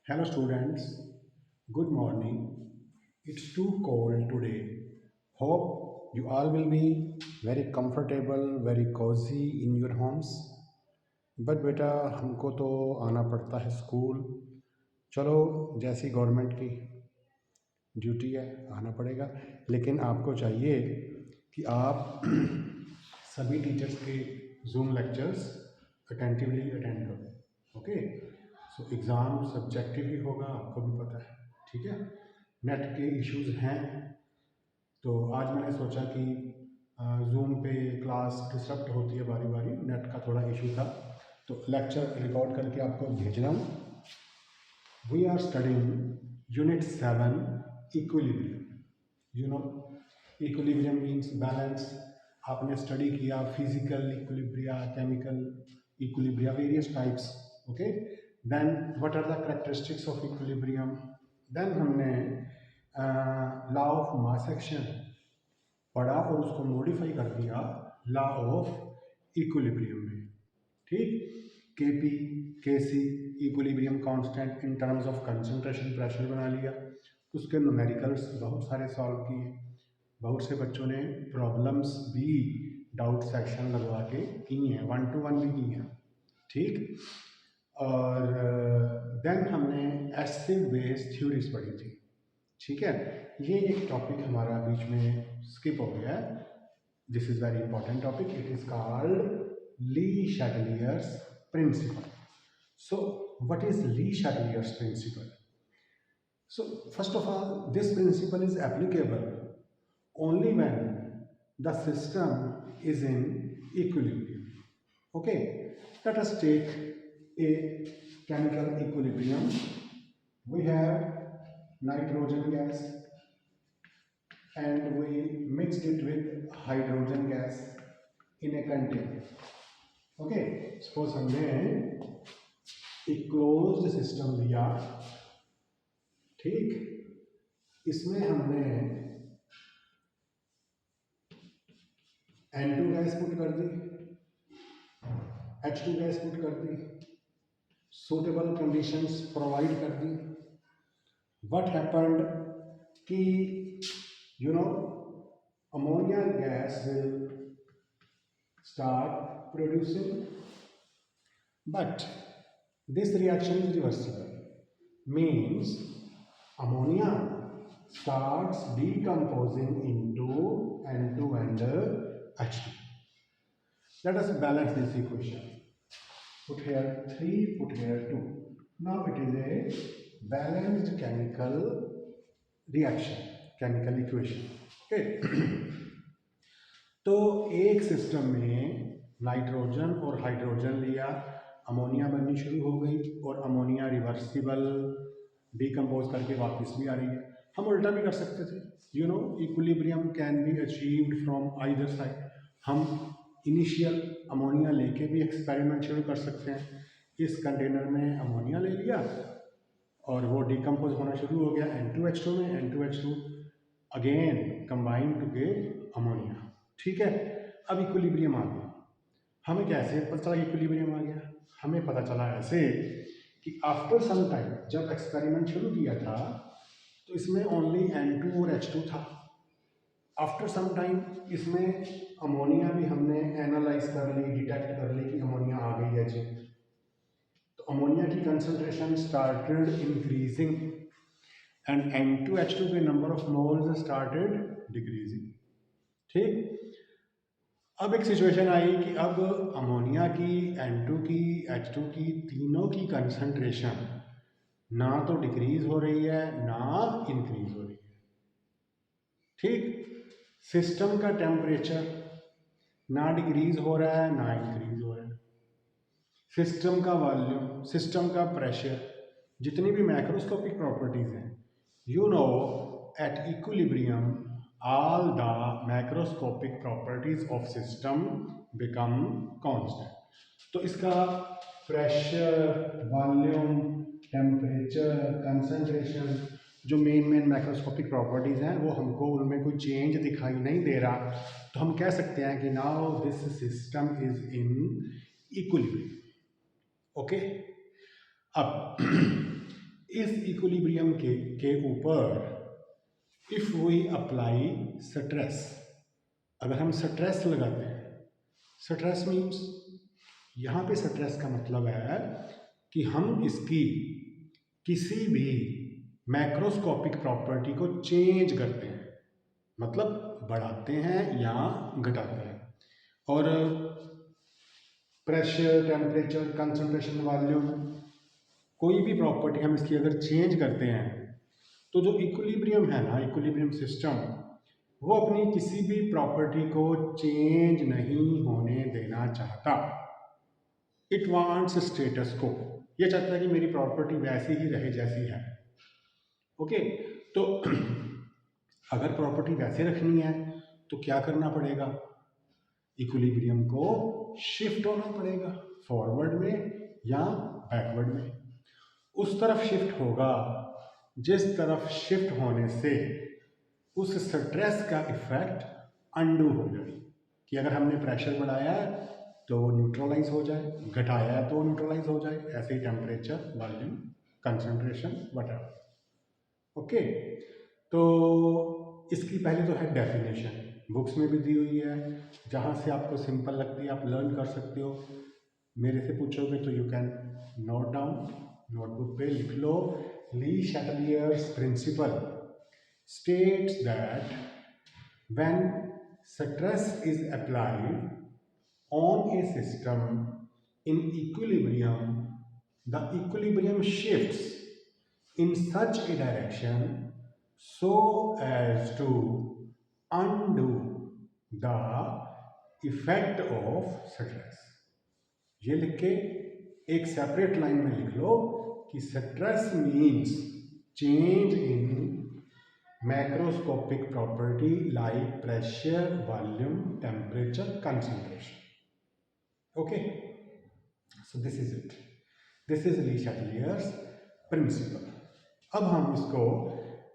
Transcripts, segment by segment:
Hello students, good morning. It's too cold today. Hope you all will be very comfortable, very cozy in your homes. But बेटा हमको तो आना पड़ता है school. चलो, जैसी गवर्नमेंट की ड्यूटी है आना पड़ेगा, लेकिन आपको चाहिए कि आप सभी टीचर्स के जूम लेक्चर्स अटेंटिवली अटेंड करो। ओके, सो एग्ज़ाम सब्जेक्टिव ही होगा, आपको भी पता है, ठीक है। नेट के इश्यूज हैं, तो आज मैंने सोचा कि जूम पे क्लास डिस्टर्ब होती है बारी बारी, नेट का थोड़ा इशू था, तो लेक्चर रिकॉर्ड करके आपको भेज रहा हूँ। We are studying unit 7 equilibrium. You know equilibrium means balance. आपने स्टडी किया physical equilibria, chemical equilibria, various types. Okay, then what are the characteristics of equilibrium. Then हमने लॉ ऑफ मास एक्शन पढ़ा और उसको मॉडिफाई कर दिया law of equilibrium में। ठीक, K P K C equilibrium constant in terms of concentration pressure बना लिया। उसके न्यूमेरिकल्स बहुत सारे सॉल्व किए, बहुत से बच्चों ने प्रॉब्लम्स भी डाउट सेक्शन लगवा के की हैं, 1 to 1 भी की हैं। ठीक, और देन हमने एसिड बेस थ्योरीज पढ़ी थी। ठीक है, ये एक टॉपिक हमारा बीच में स्किप हो गया है। This is very important topic, it is called Le Chatelier's principle. So what is Le Chatelier's principle? So first of all, this principle is applicable only when the system is in equilibrium. Okay, let us take a chemical equilibrium. We have nitrogen gas and we mixed it with hydrogen gas in a container. Okay, suppose हमने एक closed system लिया। ठीक, इसमें हमने N2 gas put कर दी, H2 gas put कर दी, suitable conditions provide कर दी। What happened कि you know ammonia gas will start producing, but this reaction is reversible, means ammonia starts decomposing into N2 and H2. Let us balance this equation. Put here 3, put here 2. Now it is a balanced chemical reaction, chemical equation. Okay. तो एक system में nitrogen और hydrogen लिया, ammonia बननी शुरू हो गई और अमोनिया रिवर्सिबल डिकम्पोज करके वापस भी आ रही है। हम उल्टा भी कर सकते थे, you know equilibrium can be achieved from either side. हम इनिशियल अमोनिया लेके भी एक्सपेरिमेंट शुरू कर सकते हैं। इस कंटेनर में अमोनिया ले लिया और वो डिकम्पोज होना शुरू हो गया N2H2 में, N2H2 again combine to get ammonia. ठीक है, अब इक्विलिब्रियम आ गया। हमें कैसे पता चला इक्विलिब्रियम आ गया? हमें पता चला ऐसे कि आफ्टर सम टाइम जब एक्सपेरिमेंट शुरू किया था तो इसमें ओनली N2 और H2 था। आफ्टर सम टाइम इसमें अमोनिया भी हमने एनालाइज कर ली, डिटेक्ट कर ली कि अमोनिया आ गई है जी। तो अमोनिया की concentration started increasing and N2H2 के number of moles started decreasing. ठीक, अब एक सिचुएशन आई कि अब अमोनिया की, N2 की, H2 की, तीनों की कंसंट्रेशन ना तो डिक्रीज हो रही है ना इंक्रीज हो रही है। ठीक, सिस्टम का टेम्परेचर ना डिक्रीज हो रहा है ना इंक्रीज हो रहा है। सिस्टम का वॉल्यूम, सिस्टम का प्रेशर, जितनी भी मैक्रोस्कोपिक प्रॉपर्टीज हैं, you know at equilibrium all the macroscopic properties of system become constant. तो इसका प्रेशर, वॉल्यूम, टेम्परेचर, कंसंट्रेशन, जो मेन मैक्रोस्कोपिक प्रॉपर्टीज हैं वो हमको उनमें कोई चेंज दिखाई नहीं दे रहा, तो हम कह सकते हैं कि now this system is in equilibrium. Okay, अब इस इक्विलिब्रियम के ऊपर इफ वी अप्लाई स्ट्रेस, अगर हम स्ट्रेस लगाते हैं, स्ट्रेस मीन्स यहाँ पे स्ट्रेस का मतलब है कि हम इसकी किसी भी मैक्रोस्कोपिक प्रॉपर्टी को चेंज करते हैं, मतलब बढ़ाते हैं या घटाते हैं। और प्रेशर, टेम्परेचर, कंसंट्रेशन, वॉल्यूम, कोई भी प्रॉपर्टी हम इसकी अगर चेंज करते हैं तो जो इक्विलिब्रियम है ना, इक्विलिब्रियम सिस्टम, वो अपनी किसी भी प्रॉपर्टी को चेंज नहीं होने देना चाहता। इट वांट्स स्टेटस को, ये चाहता है कि मेरी प्रॉपर्टी वैसी ही रहे जैसी है। ओके, तो अगर प्रॉपर्टी वैसे रखनी है तो क्या करना पड़ेगा, इक्विलिब्रियम को शिफ्ट होना पड़ेगा, फॉरवर्ड में या बैकवर्ड में। उस तरफ शिफ्ट होगा जिस तरफ शिफ्ट होने से उस स्ट्रेस का इफेक्ट अंडू हो जाए, कि अगर हमने प्रेशर बढ़ाया है तो वो न्यूट्रलाइज हो जाए, घटाया है तो न्यूट्रलाइज हो जाए, ऐसे ही temperature, volume, concentration, whatever. Okay, तो इसकी पहले तो है डेफिनेशन, बुक्स में भी दी हुई है, जहाँ से आपको सिंपल लगती है आप लर्न कर सकते हो। मेरे से पूछोगे तो you can note down, notebook पे लिख लो। ली Chatelier's principal states that when stress is applied on a system in equilibrium, the equilibrium shifts in such a direction so as to undo the effect of stress। ये लिख के एक separate line में लिख लो कि stress means change in macroscopic property like pressure, volume, temperature, concentration। Okay, so this is it, this is Le Chatelier's principle. अब हम इसको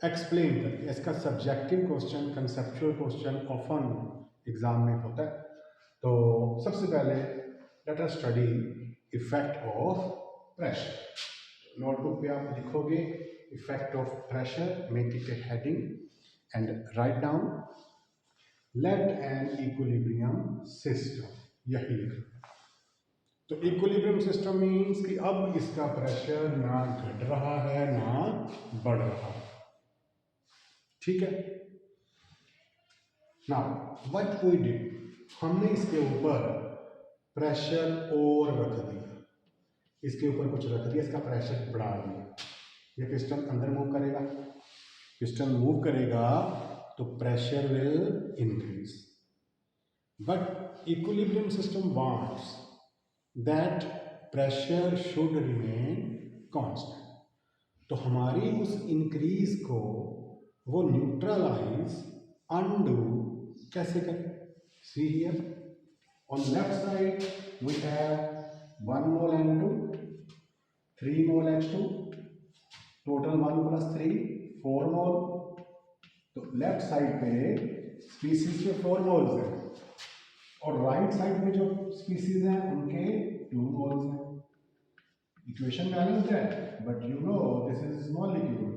एक्सप्लेन करते हैं। इसका subjective question, conceptual question often exam में होता है। तो सबसे पहले let us study effect of pressure. Notebook पे आप लिखोगे effect of pressure, make it a heading and write down let an equilibrium system, यही लिखना। तो इक्विलिब्रियम सिस्टम मीन्स कि अब इसका प्रेशर ना घट रहा है ना बढ़ रहा है, ठीक है। नाउ व्हाट वी डिड, हमने इसके ऊपर प्रेशर और रख दिया, इसके ऊपर कुछ रख दिया, इसका प्रेशर बढ़ा दिया। ये पिस्टन अंदर मूव करेगा, पिस्टन मूव करेगा तो pressure will increase, but equilibrium system wants that pressure should remain constant. तो हमारी उस इंक्रीज को वो न्यूट्रलाइज, अंडू कैसे करें? See here on left side we have 1 mole N2, 3 mole H2, total 1 + 3 4 mole. तो लेफ्ट साइड पे स्पीसीज के 4 मोल्स हैं और राइट साइड में जो स्पीसीज हैं उनके 2 मोल्स हैं। इक्वेशन बैलेंस्ड है, but you know this is molecule.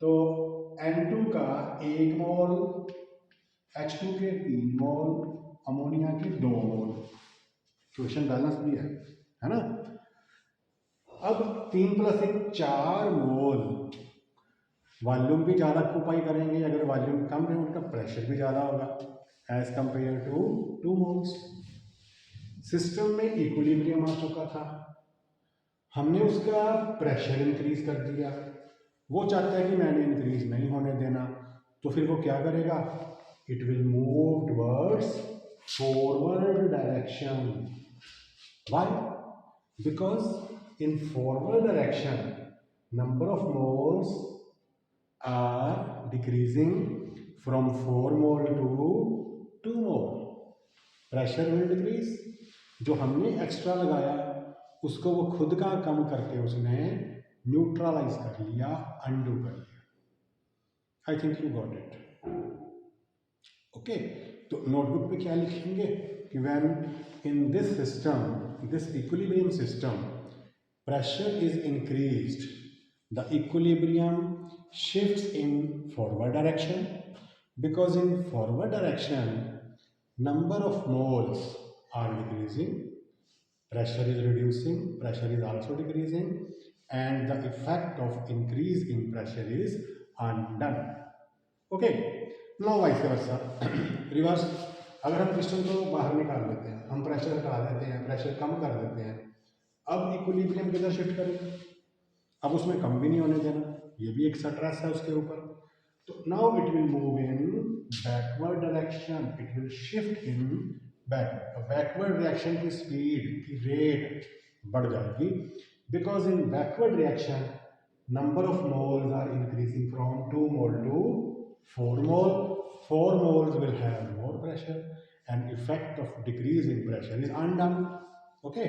तो N2 का 1 मोल, H2 के 3 मोल, अमोनिया के 2 मोल। इक्वेशन बैलेंस भी है ना। अब 3 + 1 4 मोल, वॉल्यूम भी ज़्यादा ऑक्यूपाई करेंगे, अगर वॉल्यूम कम है उनका प्रेशर भी ज़्यादा होगा as compare to 2 moles. System में इक्विलिब्रियम आ चुका था, हमने उसका प्रेशर इंक्रीज कर दिया, वो चाहता है कि मैंने इंक्रीज नहीं होने देना, तो फिर वो क्या करेगा, it will move towards forward direction. Why? Because in forward direction number of moles are decreasing from 4 mole to 2 mole, pressure will decrease। जो हमने एक्स्ट्रा लगाया उसको वो खुद का कम करके उसने न्यूट्रलाइज कर लिया, अंडू कर लिया। I think you got it. Okay, तो नोटबुक पे क्या लिखेंगे कि when in this system, this equilibrium system, pressure is increased The equilibrium shifts in forward direction because in forward direction number of moles are decreasing, pressure is reducing, pressure is also decreasing, and the effect of increase in pressure is undone. Okay, no vice versa reverse. अगर हम piston को बाहर निकाल लेते हैं, हम pressure हटा देते हैं, प्रेशर कम कर देते हैं, अब इक्विलिब्रियम किधर शिफ्ट करेंगे? अब उसमें कम भी नहीं होने देना, ये भी एक स्ट्रेस है उसके ऊपर। तो now it will move in backward direction, it will shift in backward. Backward reaction की स्पीड की रेट बढ़ जाएगी because in backward reaction number of moles are increasing from 2 mole to 4 mole. 4 moles will have more pressure and effect of decrease in pressure is undone. Okay,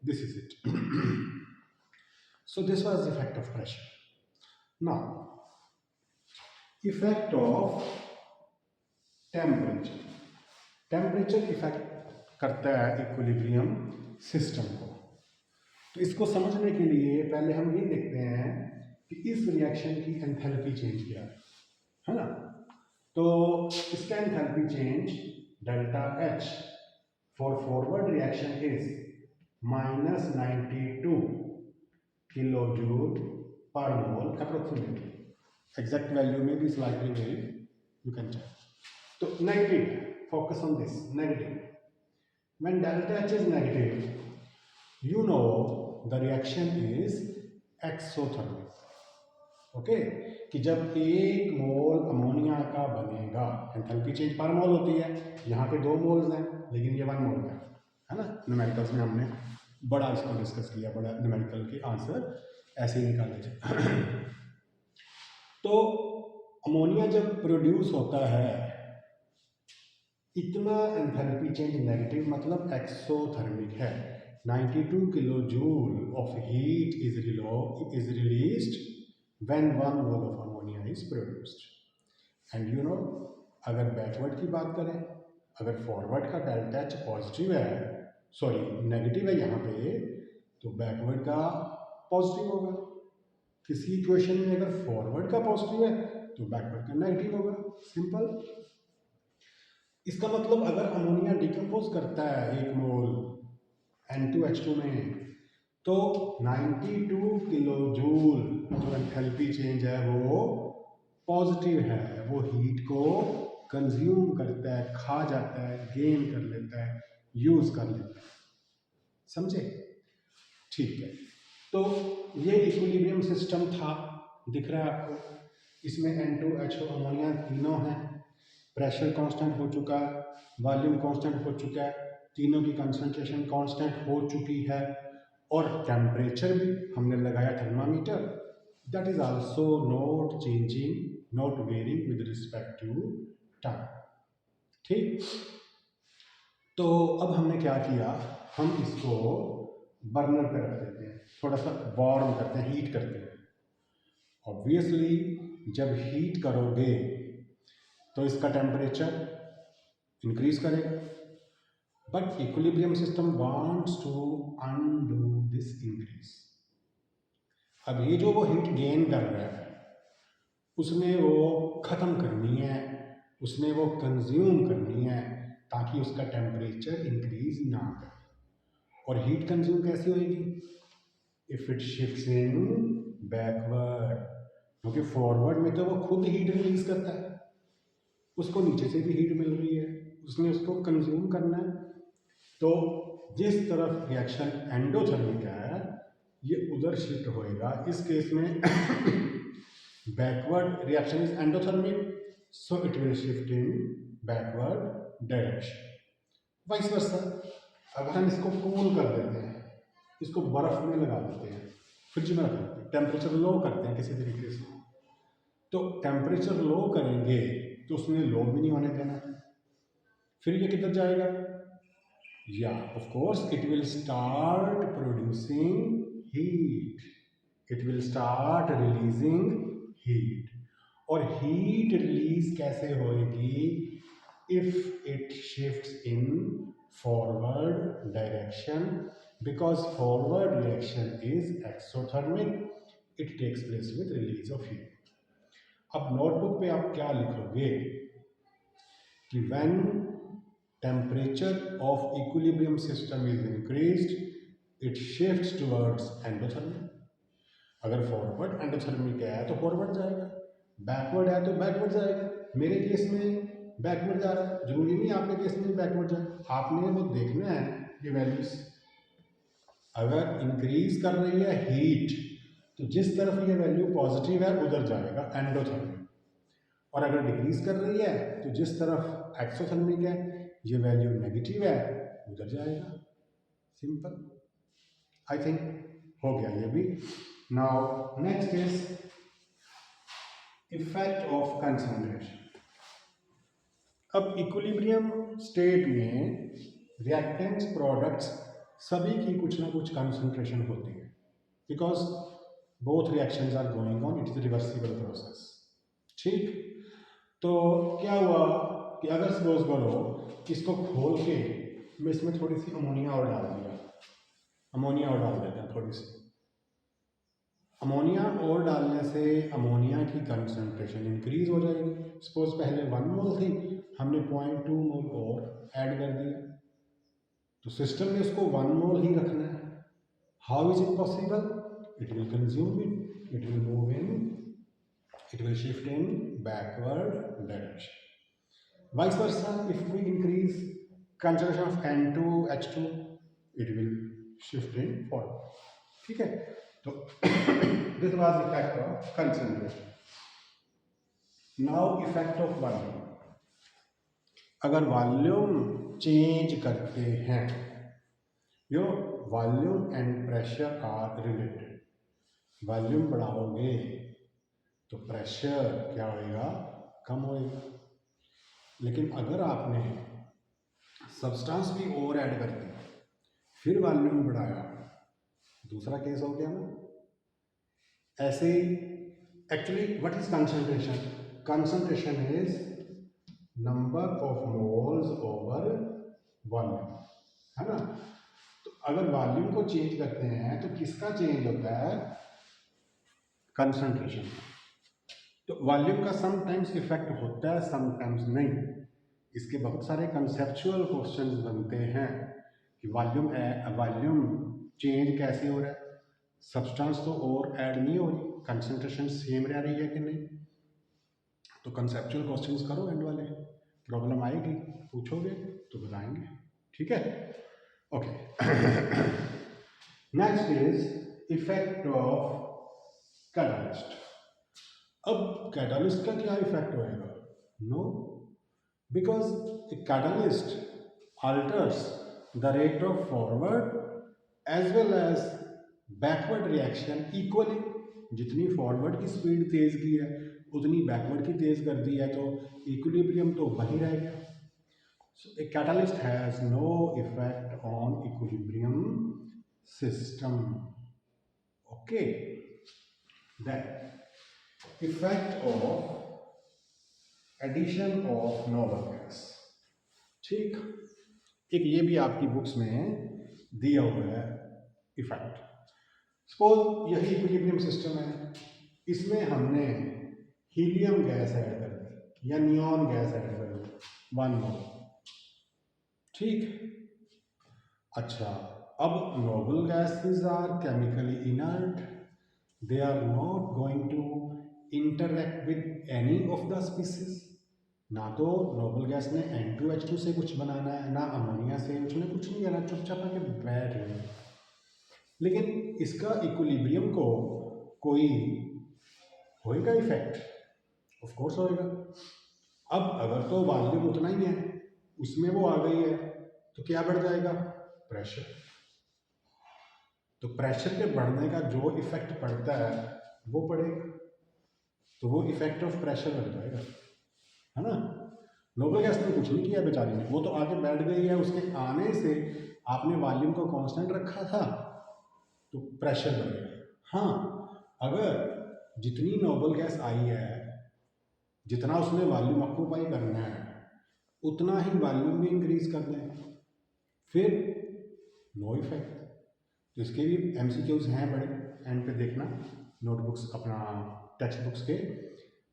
this is it. So this was the effect of pressure. Now effect of temperature. Temperature effect करता है equilibrium system को। तो इसको समझने के लिए पहले हम ये देखते हैं कि इस रिएक्शन की एंथैल्पी चेंज क्या है ना? तो इसका enthalpy change delta H for forward reaction is -92 kilo joule per mole approximately. Exact value में भी slightly vary, you can check. तो negative, focus on this negative. When delta H is negative, you know the reaction is exothermic. Okay, कि जब एक मोल ammonia का बनेगा, enthalpy change पर मोल होती है, यहाँ पे 2 मोल्स हैं लेकिन ये 1 मोल का है ना। न्यूमेरिकल्स में हमने बड़ा इसको डिस्कस किया, बड़ा न्यूमेरिकल के आंसर ऐसे ही निकाले थे। तो अमोनिया जब प्रोड्यूस होता है, इतना एंथैल्पी चेंज नेगेटिव मतलब एक्सोथर्मिक है। 92 kilojoule of heat is released when 1 mole of ammonia is produced. And you know, अगर बैकवर्ड की बात करें, अगर फॉरवर्ड का डेल्टा एच पॉजिटिव है, सॉरी नेगेटिव है यहाँ पे, तो बैकवर्ड का पॉजिटिव होगा। किसी इक्वेशन में अगर फॉरवर्ड का पॉजिटिव है तो बैकवर्ड का नेगेटिव होगा, सिंपल। इसका मतलब अगर अमोनिया डिकम्पोज करता है 1 मोल N2H2 में, तो 92 किलो जूल जो एंथैल्पी चेंज है वो पॉजिटिव है, वो हीट को कंज्यूम करता है, खा जाता है, गेन कर लेता है, यूज कर लेता है, समझे? ठीक है, तो ये इक्विलिब्रियम सिस्टम था, दिख रहा है आपको। इसमें N2H2 अमोनिया तीनों हैं, प्रेशर कांस्टेंट हो चुका है, वॉल्यूम कांस्टेंट हो चुका है, तीनों की कंसंट्रेशन कांस्टेंट हो चुकी है, और टेम्परेचर भी हमने लगाया thermometer, that is also not changing, not varying with respect to time. ठीक, तो अब हमने क्या किया, हम इसको बर्नर पे रख देते हैं, थोड़ा सा वार्म करते हैं, हीट करते हैं। ऑब्वियसली जब हीट करोगे तो इसका टेम्परेचर इंक्रीज करेगा, but equilibrium system wants to undo this increase. अब ये जो वो हीट गेन कर रहा है उसने वो ख़त्म करनी है, उसने वो कंज्यूम करनी है ताकि उसका टेम्परेचर इंक्रीज ना करे। और हीट कंज्यूम कैसे होएगी? If it shifts in backward, क्योंकि फॉरवर्ड में तो वो खुद हीट रिलीज करता है, उसको नीचे से भी हीट मिल रही है, उसने उसको कंज्यूम करना है। तो जिस तरफ रिएक्शन एंडोथर्मिक है ये उधर शिफ्ट होएगा। इस केस में backward reaction is endothermic, so it will shift in backward direction. Vice versa, अगर हम इसको कूल कर देते हैं, इसको बर्फ में लगा देते हैं, फ्रिज में रख देते हैं, टेम्परेचर लो करते हैं किसी तरीके से, तो टेम्परेचर लो करेंगे तो उसने लो भी नहीं होने देना, फिर ये किधर जाएगा? Yeah, of course, it will start producing heat. It will start releasing heat. और heat release कैसे होएगी? If it shifts in forward direction, because forward reaction is exothermic. It takes place with release of heat. अब notebook पे आप क्या लिखोगे कि when temperature of equilibrium system is increased it shifts towards endothermic. अगर forward endothermic है तो forward जाएगा, बैकवर्ड है तो बैकवर्ड जाएगा। मेरे केस में बैकवर्ड जा रहा है, जरूरी नहीं आपके केस में बैकवर्ड जाए। आपने वो देखना है ये वैल्यूज अगर इंक्रीज कर रही है हीट तो जिस तरफ ये वैल्यू पॉजिटिव है उधर जाएगा एंडोथर्मिक, और अगर डिक्रीज कर रही है तो जिस तरफ एक्सोथर्मिक है ये वैल्यू नेगेटिव है उधर जाएगा। सिंपल, आई थिंक हो गया ये भी। Now next is effect of concentration. अब इक्विलिब्रियम स्टेट में रिएक्टेंट्स प्रोडक्ट्स सभी की कुछ ना कुछ कंसंट्रेशन होती है, because both reactions are going on, it is reversible process. ठीक, तो क्या हुआ कि अगर सपोज करो इसको खोल के मैं इसमें थोड़ी सी अमोनिया और डाल दिया, अमोनिया और डाल देते हैं थोड़ी सी। अमोनिया और डालने से अमोनिया की कंसंट्रेशन इंक्रीज हो जाएगी। सपोज पहले 1 मोल थी, हमने 0.2 मोल और ऐड कर दिया, तो सिस्टम ने उसको 1 मोल ही रखना है। How is it possible? It will consume it, it will move in, it will shift in backward direction. Vice versa, if we increase concentration of N2H2, it will shift in forward. ठीक है, तो this was effect of concentration. Now effect of volume. अगर volume change करते हैं, यो volume and pressure are related. Volume बढ़ाओगे तो pressure क्या होएगा? कम होएगा। लेकिन अगर आपने सब्सटेंस भी और ऐड कर दी फिर वॉल्यूम बढ़ाया, दूसरा केस हो गया ना। ऐसे actually what is concentration? Concentration is number of moles over volume, है ना। तो अगर वॉल्यूम को चेंज करते हैं तो किसका चेंज होता है? कंसंट्रेशन। तो वॉल्यूम का समटाइम्स इफेक्ट होता है, समटाइम्स नहीं। इसके बहुत सारे कंसेप्चुअल क्वेश्चंस बनते हैं कि वॉल्यूम चेंज कैसे हो रहा है, सब्सटेंस तो और ऐड नहीं हो रही, कंसंट्रेशन सेम रह रही है कि नहीं। तो कंसेप्चुअल क्वेश्चंस करो, एंड वाले प्रॉब्लम आएगी, पूछोगे तो बताएंगे, ठीक है। Okay, next is effect of catalyst. अब कैटलिस्ट का क्या इफेक्ट होएगा? No, because a catalyst alters the rate of forward as well as backward reaction equally। जितनी फॉरवर्ड की स्पीड तेज की है उतनी बैकवर्ड की तेज कर दी है, तो इक्विलिब्रियम तो वही रह गया। So a catalyst has no effect on equilibrium system. Okay, then effect of addition of noble gas. ठीक, एक ये भी आपकी बुक्स में दिया हुआ है इफेक्ट। सपोज यही इक्विलिब्रियम सिस्टम है, इसमें हमने हीलियम गैस ऐड कर दी या नियॉन गैस ऐड कर दी 1 मोल। ठीक, अच्छा, अब noble gases are chemically inert, they are not going to interact with any of the species. ना तो नोबल गैस ने N2H2 से कुछ बनाना है, ना अमोनिया से, उसने कुछ नहीं करना, चुपचाप आके बैठ रहे। लेकिन इसका इक्विलिब्रियम को कोई होएगा इफेक्ट? ऑफ कोर्स होएगा। अब अगर तो वॉल्यूम उतना ही है, उसमें वो आ गई है, तो क्या बढ़ जाएगा? प्रेशर। तो प्रेशर के बढ़ने का जो इफेक्ट पड़ता है वो पड़ेगा, तो वो इफेक्ट ऑफ प्रेशर बन जाएगा, है ना। नोबल गैस ने कुछ नहीं किया बेचारी ने, वो तो आके बैठ गई है। उसके आने से आपने वॉल्यूम को कांस्टेंट रखा था तो प्रेशर बढ़ गया। हाँ, अगर जितनी नोबल गैस आई है, जितना उसने वॉल्यूम ऑक्यूपाई करना है, उतना ही वॉल्यूम भी इंक्रीज कर दें, फिर नो इफेक्ट। तो इसके भी MCQs हैं बड़े, एंड पे देखना। नोटबुक्स अपना टेक्स्ट बुक्स के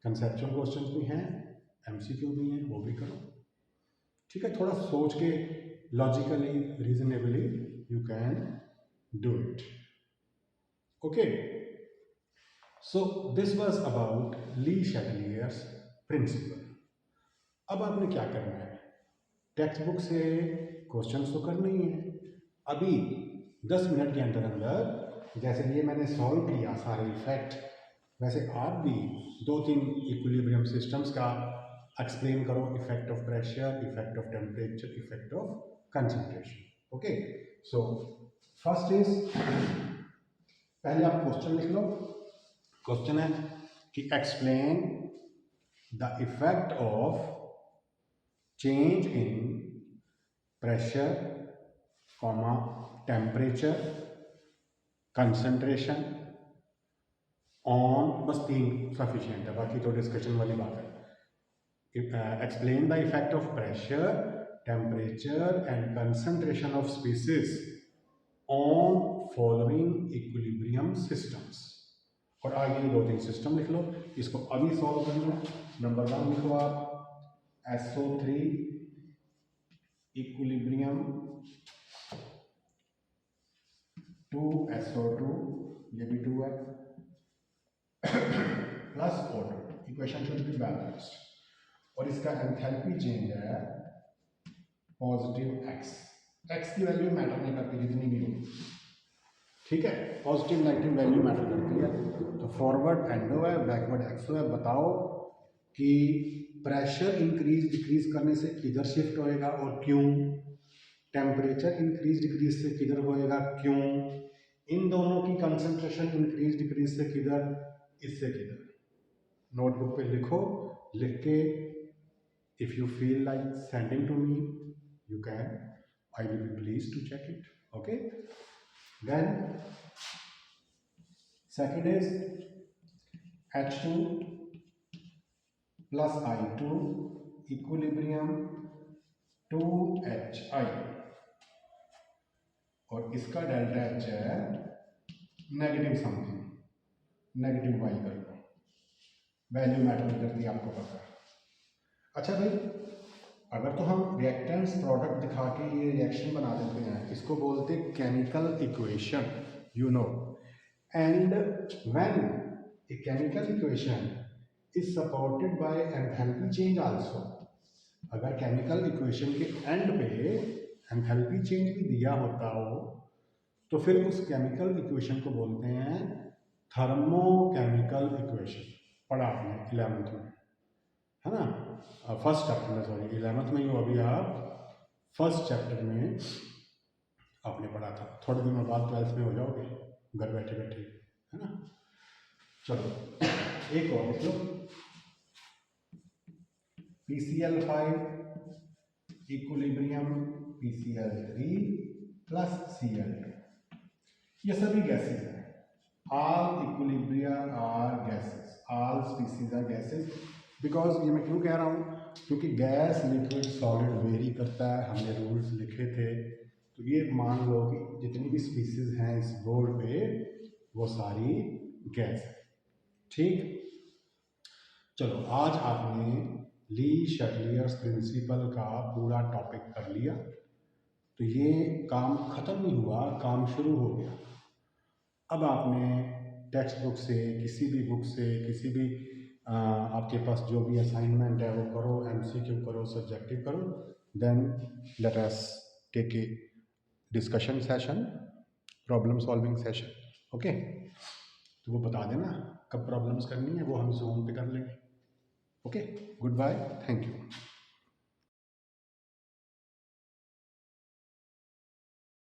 कंसेप्चुअल क्वेश्चंस भी हैं, एमसीक्यू भी हैं, वो भी करो। ठीक है, थोड़ा सोच के logically reasonably you can do it. Okay, so this was about Le Chatelier's principle. अब आपने क्या करना है, टेक्स्ट बुक से क्वेश्चंस तो करने ही है। अभी 10 मिनट के अंदर अंदर जैसे ये मैंने सॉल्व किया सारे इफेक्ट, वैसे आप भी 2-3 इक्विलिब्रियम सिस्टम्स का एक्सप्लेन करो, effect of pressure, effect of temperature, effect of concentration. Okay, so first is, पहले आप क्वेश्चन लिख लो। क्वेश्चन है कि explain the effect of change in pressure, temperature, concentration on, बस 3 सफिशिएंट है, बाकी तो डिस्कशन वाली बात है। Explain the effect of pressure, temperature and concentration of species on following equilibrium systems। और आगे 2-3 सिस्टम लिख लो, इसको अभी सॉल्व कर लो। नंबर 1 लिखो आप SO3 इक्विलिब्रियम 2 SO2, ये भी 2 है, plus O2, equation should be balanced. और इसका एंथैल्पी चेंज है पॉजिटिव एक्स, एक्स की वैल्यू मैटर नहीं करती जितनी भी हो, ठीक है, पॉजिटिव नेगेटिव वैल्यू मैटर करती है। तो फॉरवर्ड एंडो है, बैकवर्ड एक्सो है। बताओ कि प्रेशर इंक्रीज डिक्रीज करने से किधर शिफ्ट होएगा और क्यों, टेम्परेचर इंक्रीज डिक्रीज से किधर होएगा, क्यों, इन दोनों की कंसंट्रेशन इंक्रीज डिक्रीज से किधर, इससे किधर। नोटबुक पे लिखो, लिख के if you feel like sending to me, you can, I will be pleased to check it। okay, then second is H2 plus I2 equilibrium 2HI, और इसका डेल्टा H है नेगेटिव समथिंग, नेगेटिव वाई कर लो, value matter नहीं करती, आपको पता है। अच्छा भाई, अगर तो हम रिएक्टेंट्स प्रोडक्ट दिखा के ये रिएक्शन बना देते हैं, इसको बोलते हैं chemical equation, you know. And when a chemical equation is supported by enthalpy change also, अगर केमिकल इक्वेशन के एंड पे एंथैल्पी चेंज भी दिया होता हो, तो फिर उस केमिकल इक्वेशन को बोलते हैं थर्मोकेमिकल इक्वेशन। पढ़ा आपने 11th में, है ना, फर्स्ट चैप्टर में, सॉरी 11th में ही हो अभी आप, फर्स्ट चैप्टर में आपने पढ़ा था। थोड़े दिनों बाद 12th में हो जाओगे घर बैठे बैठे, है ना। चलो एक और लिख लो, PCl5 equilibrium PCl3 plus Cl2, ये सभी गैसेज हैं। All equilibria are gases, all species are gases. Because ये मैं क्यों कह रहा हूँ, क्योंकि गैस लिक्विड सॉलिड वेरी करता है, हमने रूल्स लिखे थे। तो ये मान लो कि जितनी भी स्पीसीज हैं इस बोर्ड पे वो सारी गैस है, ठीक। चलो आज आपने ली शैटलियर्स प्रिंसिपल का पूरा टॉपिक कर लिया, तो ये काम ख़त्म नहीं हुआ, काम शुरू हो गया। अब आपने टेक्स्ट बुक से, किसी भी बुक से, किसी भी आपके पास जो भी असाइनमेंट है वो करो, एमसीक्यू करो, सब्जेक्टिव करो, then let us take a discussion session, problem solving session. Okay, तो वो बता देना कब प्रॉब्लम्स करनी है, वो हम जूम पे कर लेंगे। Okay, goodbye, thank you.